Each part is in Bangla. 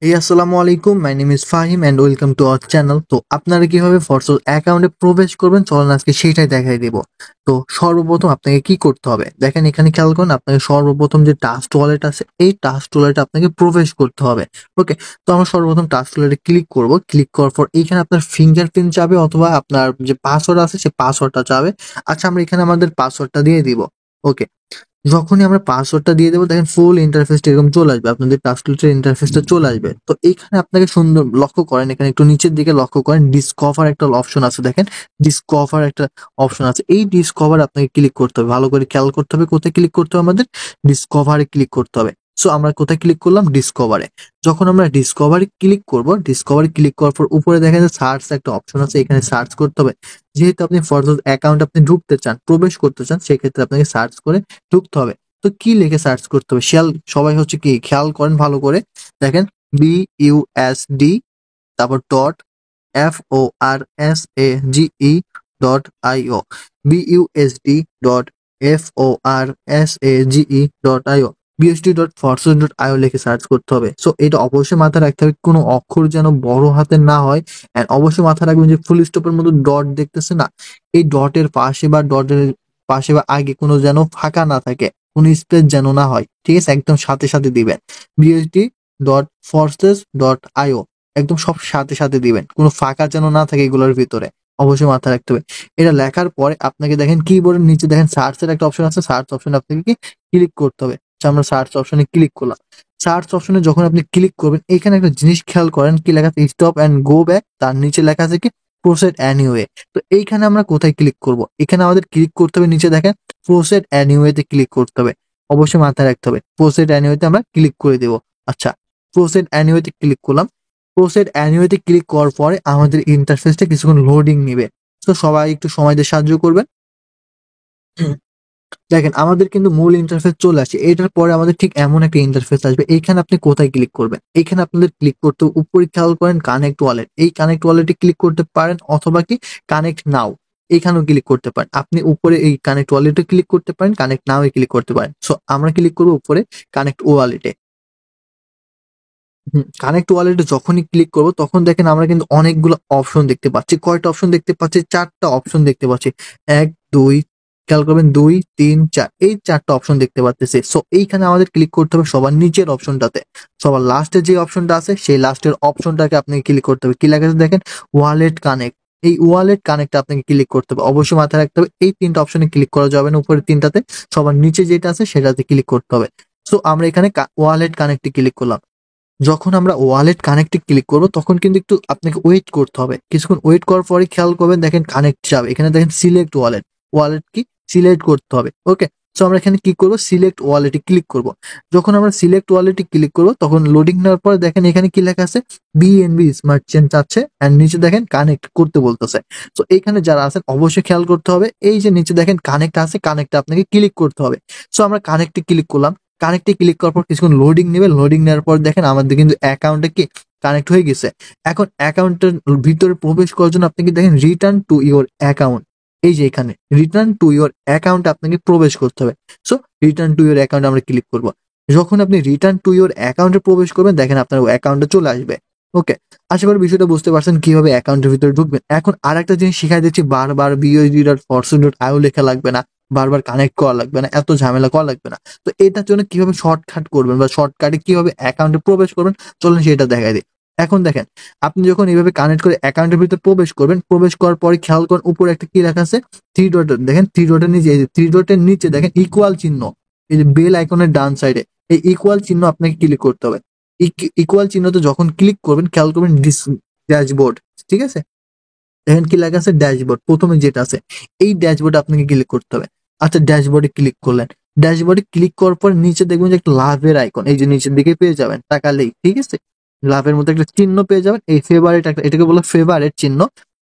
এই আসসালামু আলাইকুম, my name is Fahim and welcome to our channel. তো আপনারা কিভাবে ফরসস অ্যাকাউন্টে প্রবেশ করবেন চলেন আজকে সেইটাই দেখাই দিব। তো সর্বপ্রথম আপনাকে কি করতে হবে দেখেন, এখানে খেয়াল করুন, আপনাকে সর্বপ্রথম যে টাস্ক ওয়ালেট আছে এই টাস্ক ওয়ালেটে আপনাকে প্রবেশ করতে হবে। ওকে, তো আমরা সর্বপ্রথম টাস্ক ওয়ালেটে ক্লিক করব। ক্লিক করার পর এইখানে আপনার ফিঙ্গারপ্রিন্ট যাবে অথবা আপনার যে পাসওয়ার্ড আছে সেই পাসওয়ার্ডটা যাবে। আচ্ছা, আমরা এখানে আমাদের পাসওয়ার্ডটা দিয়ে দিব। ওকে, যখনই আমরা পাসওয়ার্ডটা দিয়ে দেবো দেখেন ফুল ইন্টারফেসটা এরকম চলে আসবে, আপনাদের টাস্কলেটের ইন্টারফেসটা চলে আসবে। তো এইখানে আপনাকে সুন্দর লক্ষ্য করেন, এখানে একটু নিচের দিকে লক্ষ্য করেন, ডিসকভার একটা অপশন আছে। দেখেন ডিসকভার একটা অপশন আছে, এই ডিসকভার আপনাকে ক্লিক করতে হবে। ভালো করে খেয়াল করতে হবে কোথায় ক্লিক করতে হবে, আমাদের ডিসকভারে ক্লিক করতে হবে। সো আমরা কোথায় ক্লিক করলাম, ডিসকভারে। যখন আমরা ডিসকভারে ক্লিক করব, ডিসকভারে ক্লিক করার পর উপরে দেখা যায় সার্চ একটা অপশন আছে, এখানে সার্চ করতে হবে। যেহেতু আপনি ফরজস অ্যাকাউন্ট আপনি ঢুকতে চান, প্রবেশ করতে চান, সেক্ষেত্রে আপনাকে সার্চ করে ঢুকতে হবে। তো কি লিখে সার্চ করতে হবে সবাই হচ্ছে কি খেয়াল করেন ভালো করে। দেখেন BUSD, তারপর dot FORSAGE dot IO, BUSD dot FORSAGE dot IO, BUSD dot Forsage dot IO লিখে সার্চ করতে হবে। সো এটা অবশ্যই মাথায় রাখতে হবে কোনো অক্ষর যেন বড় হাতের না হয়। অ্যান্ড অবশ্যই মাথায় রাখবেন যে ফুল স্টপের মতো ডট দেখতেছে না, এই ডটের পাশে বা ডটের পাশে বা আগে কোনো যেন ফাঁকা না থাকে, কোনো স্পেস যেন না হয়। ঠিক আছে, একদম সাথে সাথে দিবেন। BUSD ডট ফরসেস ডট IO, একদম সব সাথে সাথে দিবেন, কোনো ফাঁকা যেন না থাকে এগুলোর ভিতরে। অবশ্যই মাথায় রাখতে হবে। এটা লেখার পরে আপনাকে দেখেন কিবোর্ডের নিচে দেখেন সার্চের একটা অপশন আছে, সার্চ অপশনে আপনাকে কি ক্লিক করতে হবে। আচ্ছা, আমরা সার্চ অপশনে ক্লিক করলাম। সার্চ অপশনে যখন আপনি ক্লিক করবেন এখানে একটা জিনিস খেয়াল করেন, কি লেখা আছে, স্টপ অ্যান্ড গো ব্যাক, তার নিচে লেখা আছে কি প্রসেড অ্যানিওয়ে। তো এইখানে আমরা কোথায় ক্লিক করব, এখানে আমাদের ক্লিক করতে হবে, নিচে দেখেন প্রসেড অ্যানিওয়েতে ক্লিক করতে হবে। অবশ্যই মাথায় রাখতে হবে প্রসেড অ্যানিওয়েতে আমরা ক্লিক করে দেব। আচ্ছা, প্রসেড অ্যানিওয়েতে ক্লিক করলাম। প্রসেড অ্যানিওয়েতে ক্লিক করার পরে আমাদের ইন্টারফেসটা কিছুক্ষণ লোডিং নিবে। তো সবাই একটু সময় দিয়ে সাহায্য করবেন। দেখেন আমাদের কিন্তু মূল ইন্টারফেস চলে আসছে, এটার পরে আমাদের ঠিক এমন একটা ইন্টারফেস আসবে। এইখানে আপনি কোথায় ক্লিক করবেন, এখানে আপনাদের ক্লিক করতে হবে, উপরে খেয়াল করেন কানেক্ট ওয়ালেট, এই কানেক্ট ওয়ালেটে ক্লিক করতে পারেন অথবা কি কানেক্ট নাও এখানেও ক্লিক করতে পারেন। আপনি উপরে এই কানেক্ট ওয়ালেটে ক্লিক করতে পারেন, কানেক্ট নাও এ ক্লিক করতে পারেন। সো আমরা ক্লিক করবো উপরে কানেক্ট ওয়ালেটে। কানেক্ট ওয়ালেটে যখনই ক্লিক করবো তখন দেখেন আমরা কিন্তু অনেকগুলো অপশন দেখতে পাচ্ছি। কয়টা অপশন দেখতে পাচ্ছি, চারটা অপশন দেখতে পাচ্ছি। এক, দুই, খেয়াল করবেন, 2, 3, 4, এই চারটা অপশন দেখতে পাচ্ছি। সো এইখানে আমাদের ক্লিক করতে হবে সবার নিচের অপশনটাতে। সবার লাস্টে যে অপশনটা আছে সেই লাস্টের অপশনটাকে আপনাকে ক্লিক করতে হবে। কি লেখা আছে দেখেন, ওয়ালেট কানেক্ট। এই ওয়ালেট কানেক্টে আপনাকে ক্লিক করতে হবে। অবশ্যই মাথায় রাখতে হবে এই তিনটা অপশনে ক্লিক করা যাবে না, উপরে তিনটাতে, সবার নিচে যেটা আছে সেটাতে ক্লিক করতে হবে। সো আমরা এখানে ওয়ালেট কানেক্টে ক্লিক করলাম। যখন আমরা ওয়ালেট কানেক্টে ক্লিক করব তখন কিন্তু একটু আপনাকে ওয়েট করতে হবে। কিছুক্ষণ ওয়েট করার পরে খেয়াল করবেন দেখেন কানেক্ট যাবে, এখানে দেখেন সিলেক্ট ওয়ালেট, ওয়ালেট কি সিলেক্ট করতে হবে। ওকে, সো আমরা এখানে কি করব, সিলেক্ট ওয়ালেটে ক্লিক করব। যখন আমরা সিলেক্ট ওয়ালেটে ক্লিক করব তখন লোডিং নেওয়ার পরে দেখেন এখানে কি লেখা আছে, BNB স্মার্ট চেন চাচ্ছে, এন্ড নিচে দেখেন কানেক্ট করতে বলতেছে। তো এখানে যারা আছেন অবশ্যই খেয়াল করতে হবে, এই যে নিচে দেখেন কানেক্ট আছে, কানেক্টে আপনাকে ক্লিক করতে হবে। সো আমরা কানেক্টে ক্লিক করলাম। কানেক্টে ক্লিক করার পর কিছুক্ষণ লোডিং নেবে, লোডিং নেওয়ার পর দেখেন আমাদের কিন্তু অ্যাকাউন্টে কি কানেক্ট হয়ে গেছে। এখন অ্যাকাউন্টের ভিতরে প্রবেশ করার জন্য আপনি কি দেখেন রিটার্ন টু ইওর অ্যাকাউন্ট, এই যে এখানে রিটার্ন টু ইওর অ্যাকাউন্টে আপনাকে প্রবেশ করতে হবে। So return to your account আমরা ক্লিক করব। যখন আপনি রিটার্ন টু ইওর অ্যাকাউন্টে প্রবেশ করবেন দেখেন আপনার অ্যাকাউন্টে চলে আসবে। ওকে, আশা করি বিষয়টা বুঝতে পারছেন কিভাবে অ্যাকাউন্টের ভিতরে ঢুকবেন। এখন আর একটা জিনিস শিখাই দিচ্ছি, বারবার BUSD.force.io লেখা লাগবে না, বারবার কানেক্ট করা লাগবে না, এত ঝামেলা করা লাগবে না। তো এটার জন্য কিভাবে শর্টকাট করবেন বা শর্টকাটে কিভাবে অ্যাকাউন্টে প্রবেশ করবেন চলুন সেটা দেখাই দিই। এখন দেখেন আপনি যখন এইভাবে কানেক্ট করে অ্যাকাউন্টের ভিতরে প্রবেশ করবেন, প্রবেশ করার পরে খেয়াল করেন উপরে একটা কি লেখা আছে, থ্রি ডট, দেখেন থ্রি ডটের নিচে, এই যে থ্রি ডটের নিচে দেখেন ইকুয়াল চিহ্ন, এই যে বেল আইকনের ডান সাইডে এই ইকুয়াল চিহ্ন আপনাকে ক্লিক করতে হবে। ইকুয়াল চিহ্নতে যখন ক্লিক করবেন খেয়াল করবেন ড্যাশবোর্ড, ঠিক আছে, দেখেন কি লেখা আছে ড্যাশবোর্ড, প্রথমে যেটা আছে এই ড্যাশবোর্ডে আপনাকে ক্লিক করতে হবে। আচ্ছা, ড্যাশবোর্ডে ক্লিক করলেন। ড্যাশবোর্ডে ক্লিক করার পর নিচে দেখবেন যে একটা লাভের আইকন, এই যে নিচের দিকে পেয়ে যাবেন তাকালেই, ঠিক আছে, লাভের মধ্যে একটা চিহ্ন পেয়ে যাবেন, এই ফেভারিট একটা, এটাকে বলে ফেভারিট চিহ্ন।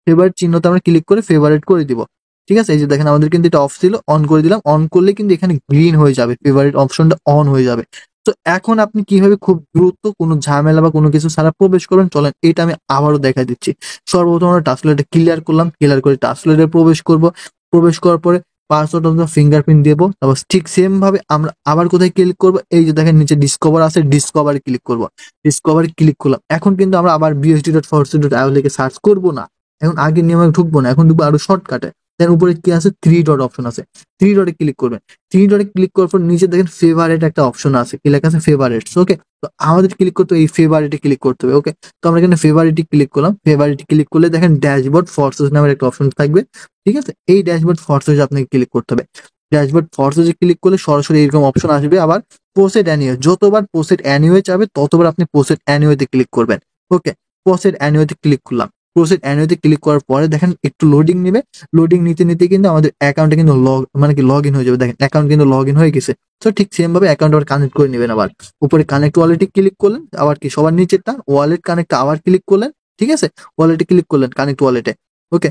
ফেভারিট চিহ্নতে আমরা ক্লিক করে ফেভারিট করে দিব। ঠিক আছে, এই যে দেখেন আমাদের কিন্তু এটা অফ ছিল, অন করে দিলাম, অন করলে কিন্তু এখানে গ্রিন হয়ে যাবে, ফেভারিট অপশনটা অন হয়ে যাবে। তো এখন আপনি কিভাবে খুব দ্রুত কোনো ঝামেলা বা কোনো কিছু ছাড়া প্রবেশ করবেন চলেন এটা আমি আবারও দেখা দিচ্ছি। সর্বপ্রথম আমরা টাস্কলেটে ক্লিয়ার করলাম, ক্লিয়ার করে টাস্কলেটে প্রবেশ করব। প্রবেশ করার পরে পাসওয়ার্ড অথবা ফিঙ্গারপ্রিন্ট দেবো, তারপর ঠিক সেম ভাবে আমরা আবার কোথায় ক্লিক করবো, এই যে দেখেন নিচে ডিসকভার আছে, ডিসকভারে ক্লিক করবো, ডিসকভারে ক্লিক করলাম। এখন কিন্তু আমরা আবার bsd.force.io লিখে সার্চ করবো না, এখন আগের নিয়মে ঢুকবো না, এখন ঢুকবো আরো শর্টকাটে। দেন উপরে কি আছে, থ্রি ডট অপশন আছে, থ্রি ডটে ক্লিক করবেন। থ্রি ডটে ক্লিক করার পর নিচে দেখেন ফেভারিট একটা অপশন আছে, কি লেখা আছে, ফেভারিটস। ওকে, তো আমাদের ক্লিক করতে হবে এই ফেভারিটে ক্লিক করতে হবে। ওকে, তো আমরা এখানে ফেভারিটে ক্লিক করলাম। ফেভারিটে ক্লিক করলে দেখেন ড্যাশবোর্ড ফোর্সেস নামের একটা অপশন থাকবে, ঠিক আছে। এই ড্যাশবোর্ড ফোর্সেস আপনাকে ক্লিক করতে হবে। ড্যাশবোর্ড ফোর্সেসে ক্লিক করলে সরাসরি এরকম অপশন আসবে। আবার পোস্টেড অ্যানিওয়ে, যতবার পোস্টেড অ্যানিওয়ে যাবে ততবার আপনি পোস্টেড অ্যানিওয়েতে ক্লিক করবেন। ওকে, পোস্টেড অ্যানিওয়েতে ক্লিক করলাম। পোস্টেড অ্যানিওয়েতে ক্লিক করার পরে দেখেন একটু লোডিং নেবে। লোডিং নিতে নিতে কিন্তু আমাদের অ্যাকাউন্টে কিন্তু লগ ইন হয়ে যাবে। দেখেন অ্যাকাউন্ট কিন্তু লগ ইন হয়ে গেছে। তো ঠিক সেম ভাবে অ্যাকাউন্ট আবার কানেক্ট করে নেবেন। আবার উপরে কানেক্ট ওয়ালেটে ক্লিক করলেন, আবার কি সবার নিচেরটা ওয়ালেট কানেক্ট আবার ক্লিক করলেন, ঠিক আছে। ওয়ালেটে ক্লিক করলেন, কানেক্ট ওয়ালেটে। ওকে,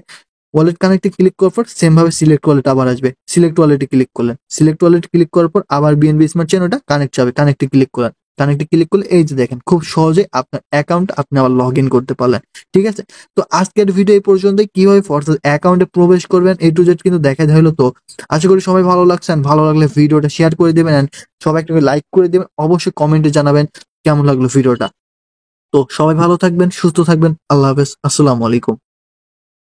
ওয়ালেট কানেক্টে ক্লিক করার পর সেম ভাবে সিলেক্ট ওয়ালেট আবার আসবে, সিলেক্ট ওয়ালেটে ক্লিক করলেন। সিলেক্ট ওয়ালেটে ক্লিক করার পর আবার বিএনবি স্মার্ট চেন ওটা কানেক্ট যাবে, কানেক্টে ক্লিক করলেন। কানেক্টে ক্লিক করলে এই যে দেখেন খুব সহজে আপনার অ্যাকাউন্ট আপনি আবার লগ ইন করতে পারলেন, ঠিক আছে। তো আজকের ভিডিও এই পর্যন্ত, কিভাবে ফোর্সেস অ্যাকাউন্টে প্রবেশ করবেন A to Z কিন্তু দেখা হলো। তো আশা করি সবাই ভালো লাগছে, ভালো লাগলে ভিডিওটা শেয়ার করে দেবেন এন্ড সবাই একটু লাইক করে দেবেন, অবশ্যই কমেন্টে জানাবেন কেমন লাগলো ভিডিওটা। তো সবাই ভালো থাকবেন, সুস্থ থাকবেন, আল্লাহ হাফেজ, আসসালামু আলাইকুম।